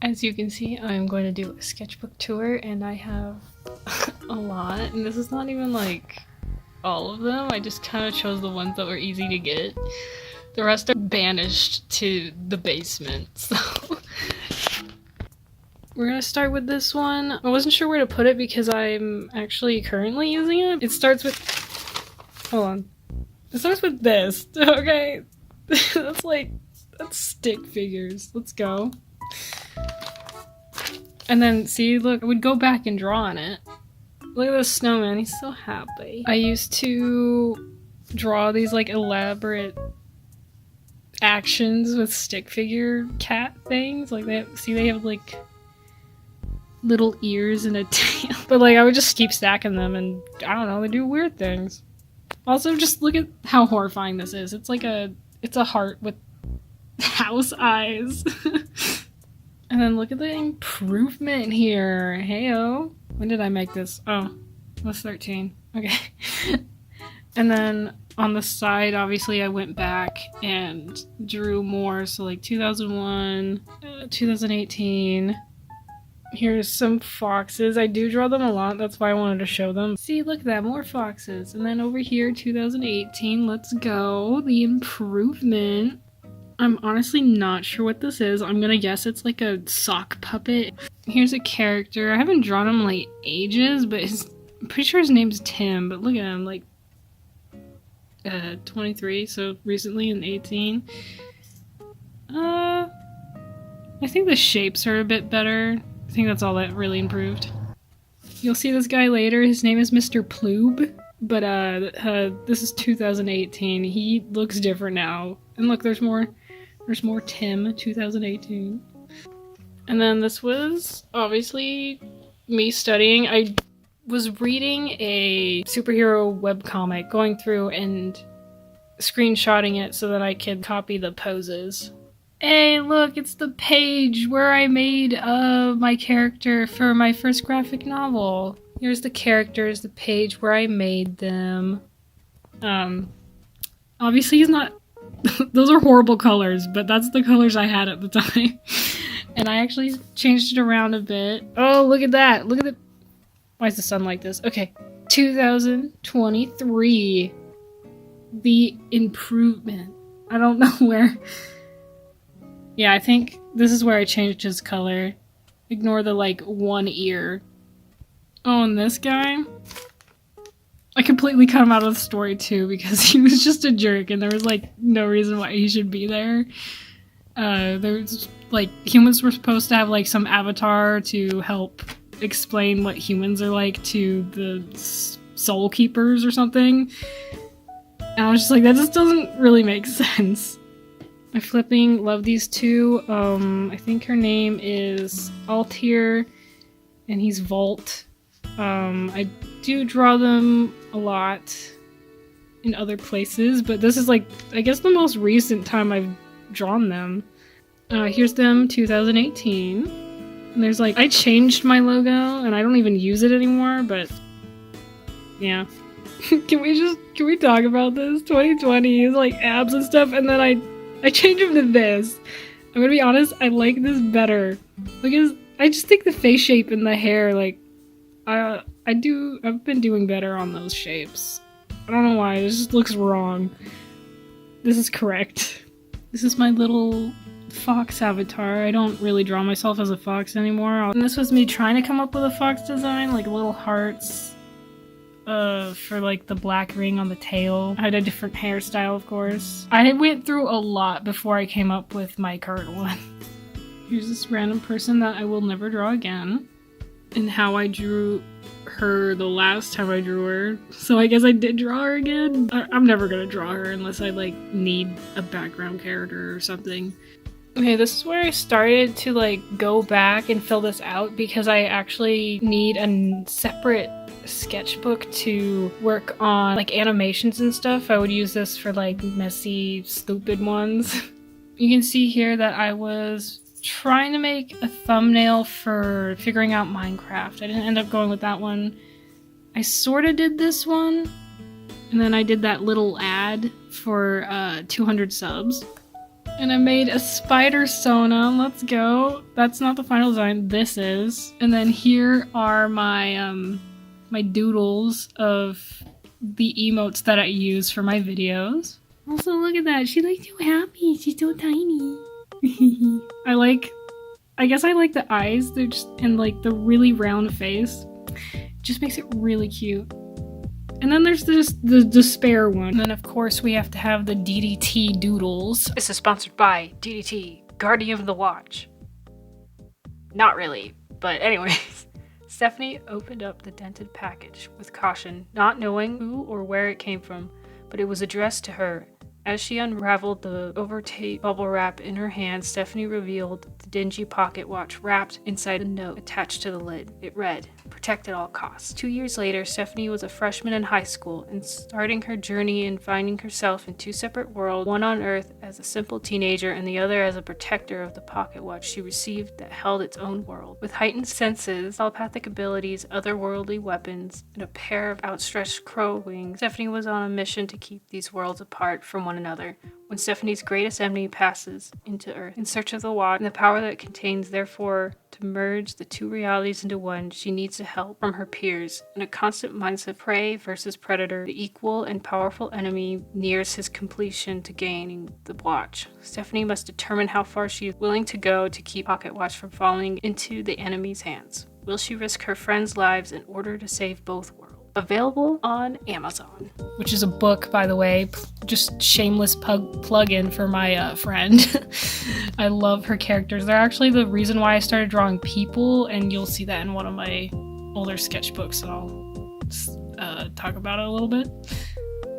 As you can see, I'm going to do a sketchbook tour, and I have a lot, and this is not even like all of them. I just kind of chose the ones that were easy to get. The rest are banished to the basement, so we're gonna start with this one. I wasn't sure where to put it because I'm actually currently using it. It starts with, hold on. It starts with this, okay? That's stick figures. Let's go. And then, see, look, I would go back and draw on it. Look at this snowman, he's so happy. I used to draw these, like, elaborate actions with stick figure cat things. Like, they have, like, little ears and a tail. But, like, I would just keep stacking them, and, I don't know, they do weird things. Also, just look at how horrifying this is. It's like it's a heart with house eyes. And then look at the improvement here. Heyo. When did I make this? Oh, I was 13. Okay. And then on the side, obviously, I went back and drew more. So like 2001, 2018. Here's some foxes. I do draw them a lot. That's why I wanted to show them. See, look at that. More foxes. And then over here, 2018. Let's go. The improvement. I'm honestly not sure what this is. I'm gonna guess it's like a sock puppet. Here's a character. I haven't drawn him like ages, but I'm pretty sure his name's Tim, but look at him, like 23, so recently in 18. I think the shapes are a bit better. I think that's all that really improved. You'll see this guy later. His name is Mr. Ploob, but this is 2018. He looks different now. And look, there's more Tim, 2018. And then this was obviously me studying. I was reading a superhero webcomic, going through and screenshotting it so that I could copy the poses. Hey, look, it's the page where I made my character for my first graphic novel. Here's the characters, the page where I made them. Obviously he's not those are horrible colors, but that's the colors I had at the time. And I actually changed it around a bit. Oh, look at that. Look at the... Why is the sun like this? Okay. 2023. The improvement. I don't know where... Yeah, I think this is where I changed his color. Ignore the, like, one ear. Oh, and this guy... I completely cut him out of the story too because he was just a jerk and there was like no reason why he should be there. There's like humans were supposed to have like some avatar to help explain what humans are like to the soul keepers or something. And I was just like, that just doesn't really make sense. I flipping love these two. I think her name is Altier and he's Volt. I do draw them a lot in other places, but this is like, I guess the most recent time I've drawn them. Here's them, 2018. And there's like, I changed my logo and I don't even use it anymore, but yeah. Can we talk about this? 2020 is like abs and stuff, and then I changed them to this. I'm gonna be honest, I like this better. Because I just think the face shape and the hair, like, I've been doing better on those shapes. I don't know why, this just looks wrong. This is correct. This is my little fox avatar. I don't really draw myself as a fox anymore. And this was me trying to come up with a fox design, like little hearts, for like the black ring on the tail. I had a different hairstyle, of course. I went through a lot before I came up with my current one. Here's this random person that I will never draw again. And how I drew her the last time I drew her. So I guess I did draw her again. I'm never gonna draw her unless I like need a background character or something. Okay, this is where I started to like go back and fill this out because I actually need a separate sketchbook to work on like animations and stuff. I would use this for like messy, stupid ones. You can see here that I was trying to make a thumbnail for figuring out Minecraft. I didn't end up going with that one. I sort of did this one, and then I did that little ad for 200 subs. And I made a spider Sona. Let's go. That's not the final design. This is. And then here are my my doodles of the emotes that I use for my videos. Also, look at that. She looks so happy. She's so tiny. I guess I like the eyes. They're just, and like the really round face. Just makes it really cute. And then there's the despair one. And then of course we have to have the DDT doodles. This is sponsored by DDT, Guardian of the Watch. Not really, but anyways. Stephanie opened up the dented package with caution, not knowing who or where it came from, but it was addressed to her. As she unraveled the over-tape bubble wrap in her hand, Stephanie revealed the dingy pocket watch wrapped inside a note attached to the lid. It read, "Protect at all costs." 2 years later, Stephanie was a freshman in high school and starting her journey in finding herself in two separate worlds, one on Earth as a simple teenager and the other as a protector of the pocket watch she received that held its own world. With heightened senses, telepathic abilities, otherworldly weapons, and a pair of outstretched crow wings, Stephanie was on a mission to keep these worlds apart from one another. When Stephanie's greatest enemy passes into Earth in search of the watch and the power that it contains, therefore, to merge the two realities into one, she needs the help from her peers. In a constant mindset of prey versus predator, the equal and powerful enemy nears his completion to gaining the watch. Stephanie must determine how far she is willing to go to keep Pocket Watch from falling into the enemy's hands. Will she risk her friends' lives in order to save both worlds? Available on Amazon. Which is a book, by the way. Just shameless plug-in for my friend. I love her characters. They're actually the reason why I started drawing people, and you'll see that in one of my older sketchbooks, and I'll talk about it a little bit.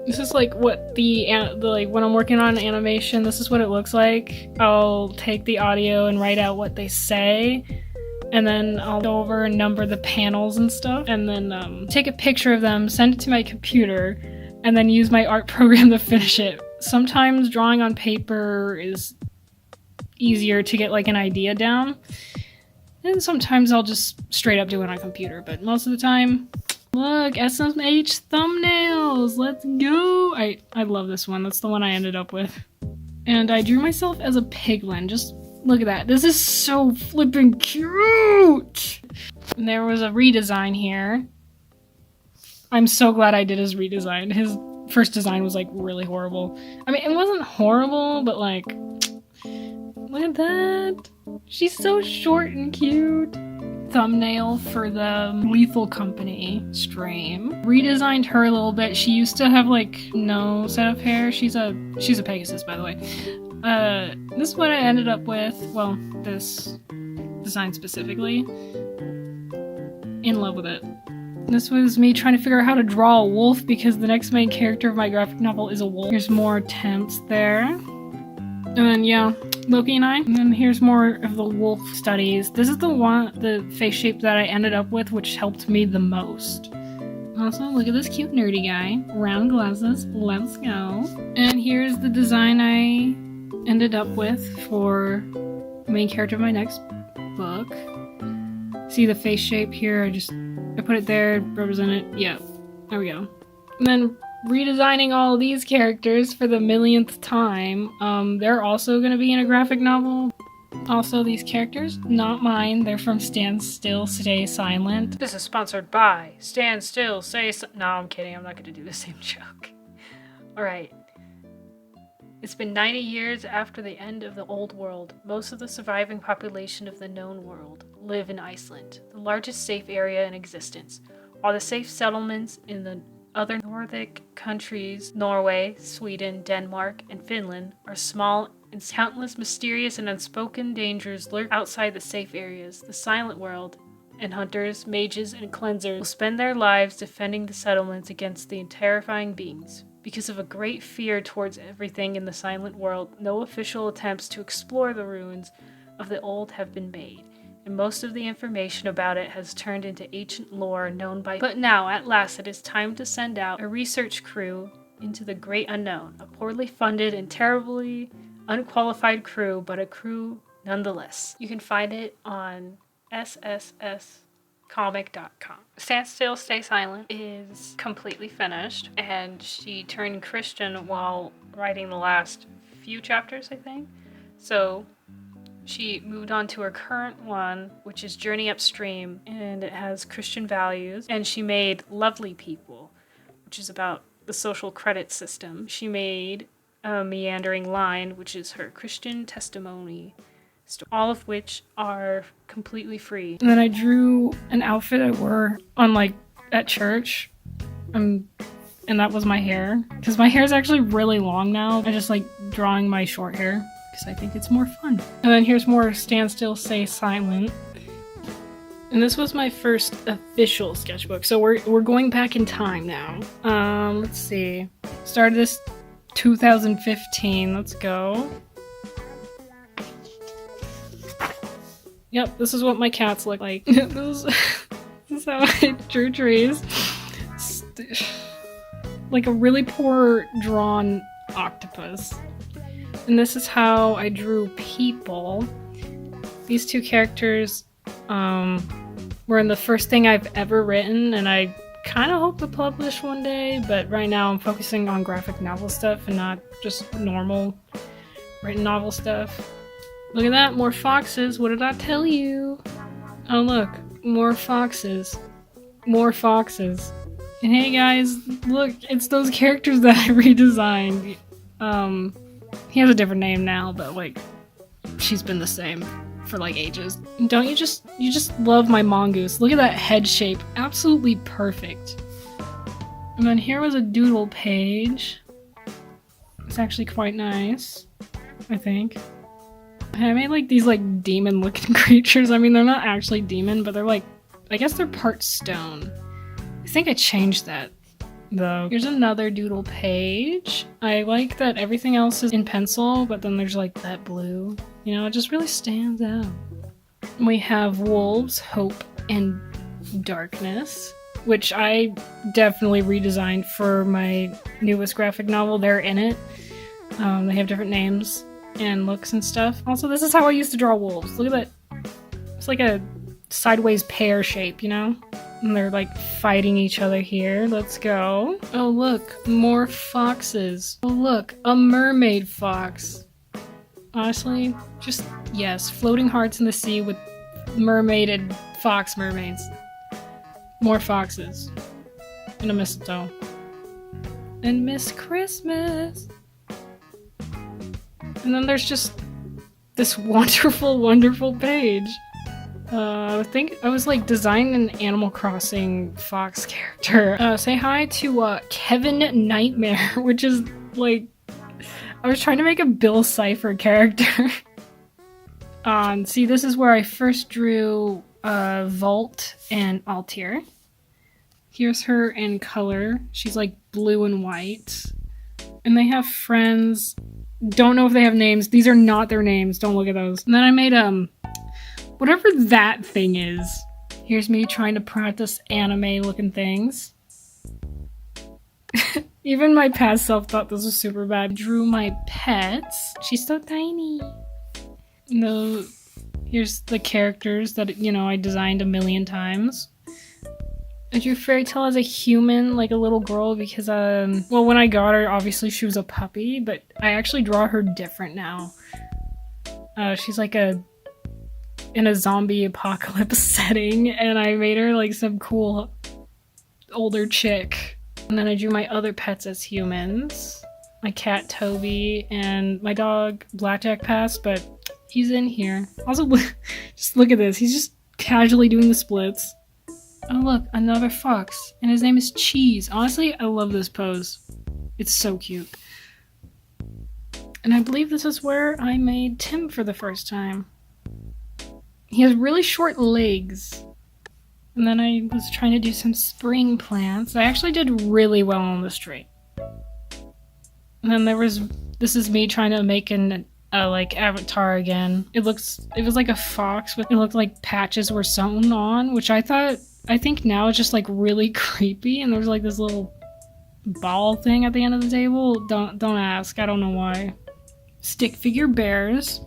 This is like what the like when I'm working on animation, this is what it looks like. I'll take the audio and write out what they say, and then I'll go over and number the panels and stuff, and then take a picture of them, send it to my computer, and then use my art program to finish it. Sometimes drawing on paper is easier to get like an idea down, and sometimes I'll just straight up do it on a computer, but most of the time, look, SMH thumbnails, let's go! I love this one, that's the one I ended up with. And I drew myself as a piglin, just look at that. This is so flippin' cute! And there was a redesign here. I'm so glad I did his redesign. His first design was like really horrible. I mean, it wasn't horrible, but like, look at that. She's so short and cute. Thumbnail for the Lethal Company stream. Redesigned her a little bit. She used to have like no set of hair. She's a Pegasus, by the way. This is what I ended up with. Well, this design specifically. In love with it. This was me trying to figure out how to draw a wolf because the next main character of my graphic novel is a wolf. Here's more attempts there. And then, yeah, Loki and I. And then here's more of the wolf studies. This is the face shape that I ended up with, which helped me the most. Also, look at this cute nerdy guy. Round glasses. Let's go. And here's the design I ended up with for the main character of my next book. See the face shape here? I put it there, represent it. Yeah, there we go. And then redesigning all of these characters for the millionth time. They're also going to be in a graphic novel. Also, these characters, not mine. They're from Stand Still, Stay Silent. This is sponsored by Stand Still, Stay Silent. No, I'm kidding. I'm not going to do the same joke. Alright. It's been 90 years after the end of the old world. Most of the surviving population of the known world live in Iceland, the largest safe area in existence. While the safe settlements in the other Nordic countries, Norway, Sweden, Denmark, and Finland, are small and countless mysterious and unspoken dangers lurk outside the safe areas. The silent world, and hunters, mages, and cleansers will spend their lives defending the settlements against the terrifying beings. Because of a great fear towards everything in the silent world, no official attempts to explore the ruins of the old have been made, and most of the information about it has turned into ancient lore known by. But now, at last, it is time to send out a research crew into the great unknown, a poorly funded and terribly unqualified crew, but a crew nonetheless. You can find it on ssscomic.com. Stand Still, Stay Silent is completely finished, and she turned Christian while writing the last few chapters, I think. So she moved on to her current one, which is Journey Upstream, and it has Christian values. And she made Lovely People, which is about the social credit system. She made A Meandering Line, which is her Christian testimony, all of which are completely free. And then I drew an outfit I wore on at church, and that was my hair, because my hair is actually really long now. I just like drawing my short hair because I think it's more fun. And then here's more Stand Still, Stay Silent. And this was my first official sketchbook, so we're going back in time now. Let's see. Started this 2015. Let's go. Yep, this is what my cats look like. this is how I drew trees. Like a really poor drawn octopus. And this is how I drew people. These two characters were in the first thing I've ever written, and I kind of hope to publish one day, but right now I'm focusing on graphic novel stuff and not just normal written novel stuff. Look at that, more foxes. What did I tell you? Oh look, more foxes. More foxes. And hey guys, look, it's those characters that I redesigned. He has a different name now, but like, she's been the same for like ages. Don't you just love my mongoose? Look at that head shape, absolutely perfect. And then here was a doodle page. It's actually quite nice, I think. I made like these like demon looking creatures. I mean, they're not actually demon, but they're like, I guess they're part stone. I think I changed that though. Here's another doodle page. I like that everything else is in pencil, but then there's like that blue. You know, it just really stands out. We have wolves, hope, and darkness, which I definitely redesigned for my newest graphic novel. They're in it. They have different names and looks and stuff. Also, this is how I used to draw wolves. Look at that. It's like a sideways pear shape, you know? And they're like fighting each other here. Let's go. Oh look, more foxes. Oh look, a mermaid fox. Honestly, just yes, floating hearts in the sea with mermaid and fox mermaids. More foxes. And a mistletoe. And Miss Christmas. And then there's just this wonderful, wonderful page. I think I was like designing an Animal Crossing fox character. Say hi to Kevin Nightmare, which is like, I was trying to make a Bill Cipher character. See, this is where I first drew Vault and Altair. Here's her in color. She's like blue and white. And they have friends. Don't know if they have names. These are not their names. Don't look at those. And then I made whatever that thing is. Here's me trying to practice anime looking things. Even my past self thought this was super bad. Drew my pets. She's so tiny. No, here's the characters that, you know, I designed a million times. I drew Fairy Tale as a human, like a little girl, because, well, when I got her, obviously she was a puppy, but I actually draw her different now. She's like in a zombie apocalypse setting, and I made her like some cool older chick. And then I drew my other pets as humans. My cat Toby and my dog Blackjack passed, but he's in here. Also, just look at this. He's just casually doing the splits. Oh look, another fox, and his name is Cheese. Honestly, I love this pose. It's so cute. And I believe this is where I made Tim for the first time. He has really short legs. And then I was trying to do some spring plants. I actually did really well on this trait. And then this is me trying to make an like avatar again. It was like a fox, but it looked like patches were sewn on, which I think now it's just like really creepy, and there's like this little ball thing at the end of the table. Don't ask, I don't know why. Stick figure bears.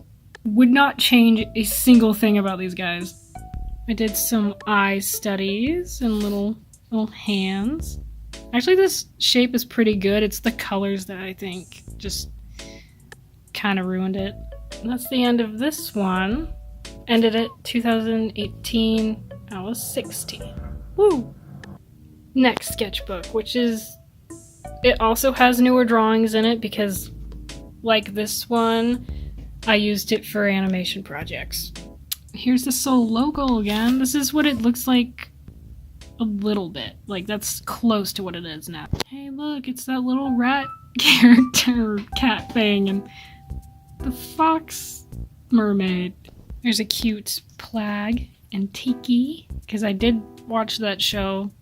Would not change a single thing about these guys. I did some eye studies and little hands. Actually, this shape is pretty good. It's the colors that I think just kind of ruined it. And that's the end of this one. Ended it 2018. I was 16. Woo! Next sketchbook, which is... It also has newer drawings in it because, like this one, I used it for animation projects. Here's the Soul logo again. This is what it looks like a little bit. Like, that's close to what it is now. Hey, look, it's that little rat character cat thing and the fox mermaid. There's a cute Plag and Tiki, because I did watch that show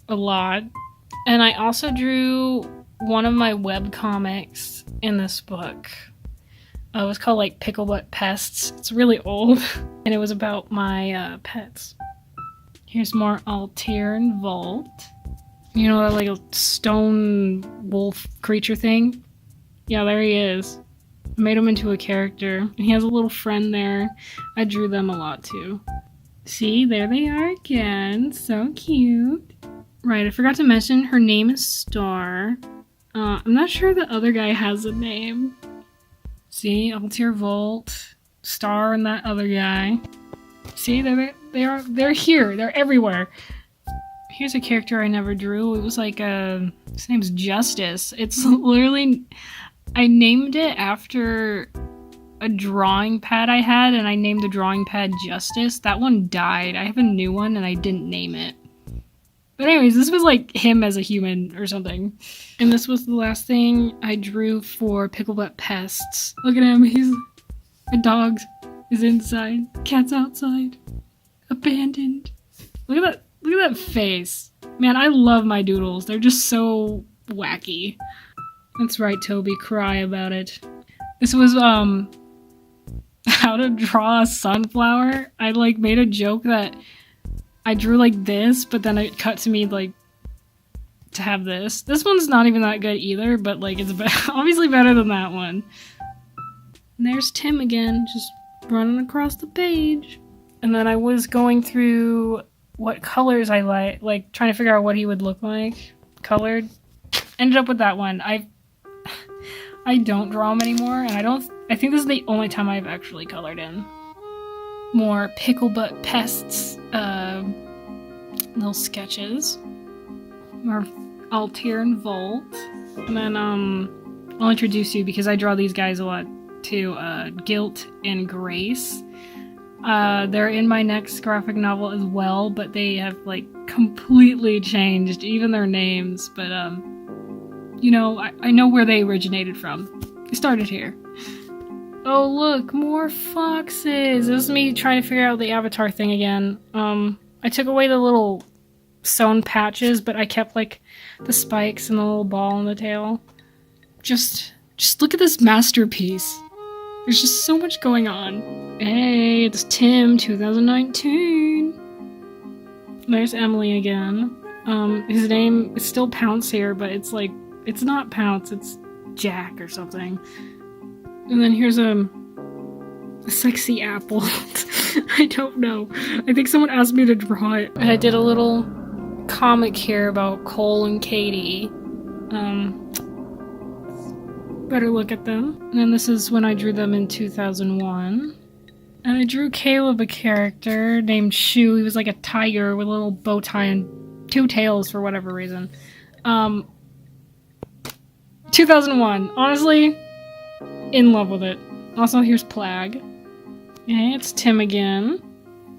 a lot. And I also drew one of my web comics in this book. It was called like Picklebutt Pests. It's really old, and it was about my pets. Here's more Altair and Vault. You know, that like a stone wolf creature thing? Yeah, there he is. I made him into a character. And he has a little friend there. I drew them a lot too. See, there they are again. So cute. Right, I forgot to mention her name is Star. I'm not sure the other guy has a name. See, Altair Vault, Star, and that other guy. See, they're here. They're everywhere. Here's a character I never drew. It was like his name's Justice. It's literally, I named it after a drawing pad I had, and I named the drawing pad Justice. That one died. I have a new one, and I didn't name it. But anyways, this was like him as a human or something. And this was the last thing I drew for Picklebutt Pests. Look at him, a dog is inside, cat's outside, abandoned. Look at that face. Man, I love my doodles. They're just so wacky. That's right, Toby, cry about it. This was, how to draw a sunflower. I like made a joke that I drew like this, but then it cut to me like to have this. This one's not even that good either, but like it's obviously better than that one. And there's Tim again, just running across the page. And then I was going through what colors I like trying to figure out what he would look like colored. Ended up with that one. I don't draw him anymore, and I think this is the only time I've actually colored in. More Picklebutt Pests little sketches. More Altair and Vault. And then I'll introduce you because I draw these guys a lot too. Guilt and Grace. They're in my next graphic novel as well, but they have like completely changed, even their names. But you know, I know where they originated from. They started here. Oh look, more foxes! This is me trying to figure out the avatar thing again. I took away the little sewn patches, but I kept like the spikes and the little ball on the tail. Just look at this masterpiece. There's just so much going on. Hey, it's Tim 2019. There's Emily again. His name is still Pounce here, but it's like, it's not Pounce, it's Jack or something. And then here's a sexy apple. I don't know. I think someone asked me to draw it. And I did a little comic here about Cole and Katie. Better look at them. And then this is when I drew them in 2001. And I drew Caleb, a character named Shu. He was like a tiger with a little bow tie and two tails for whatever reason. 2001. Honestly, in love with it. Also, here's Plag. Okay, it's Tim again.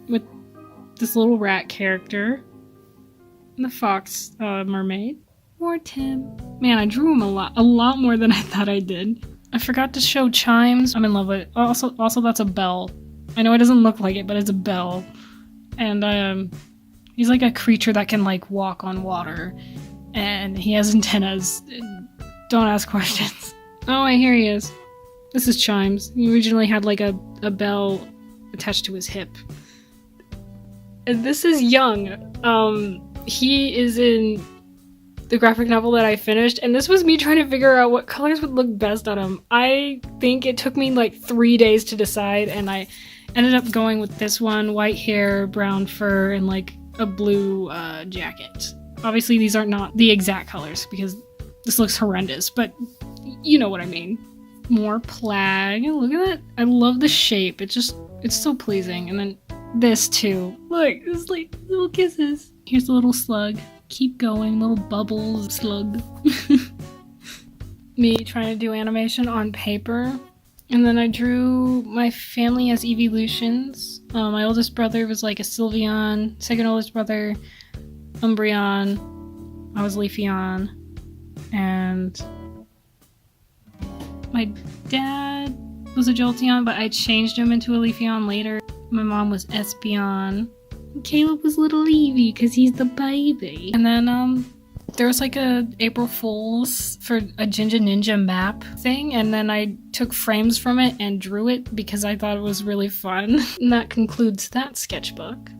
With this little rat character. And the fox mermaid. More Tim. Man, I drew him a lot more than I thought I did. I forgot to show Chimes. I'm in love with it. Also that's a bell. I know it doesn't look like it, but it's a bell. And he's like a creature that can like walk on water. And he has antennas. Don't ask questions. Oh, wait, here he is. This is Chimes. He originally had like a bell attached to his hip. And this is Young. He is in the graphic novel that I finished, and this was me trying to figure out what colors would look best on him. I think it took me like 3 days to decide, and I ended up going with this one: white hair, brown fur, and like a blue jacket. Obviously these are not the exact colors because this looks horrendous, but you know what I mean. More plaid. Look at that. I love the shape. It's so pleasing. And then this too. Look, it's like little kisses. Here's a little slug. Keep going, little bubbles, slug. Me trying to do animation on paper. And then I drew my family as evolutions. My oldest brother was like a Sylveon, second oldest brother, Umbreon, I was Leafeon, and my dad was a Jolteon, but I changed him into a Leafeon later. My mom was Espeon. Caleb was little Eevee because he's the baby. And then there was like a April Fool's for a Jinja Ninja map thing, and then I took frames from it and drew it because I thought it was really fun. And that concludes that sketchbook.